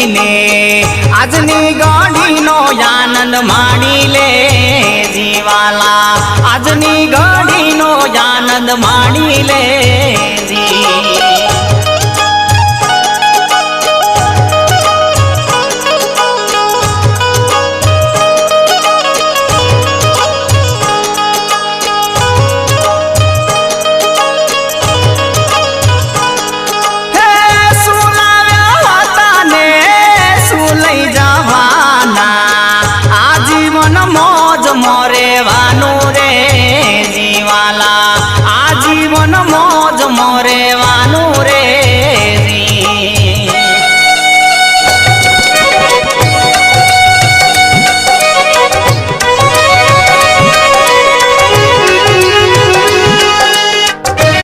ને આજની ઘડીનો આનંદ માણી લે જીવાલા આજની ઘડીનો આનંદ માણી લે જી મોરેવાનું રે જીવાલા આજીવન મોજ મોરેવાનું રે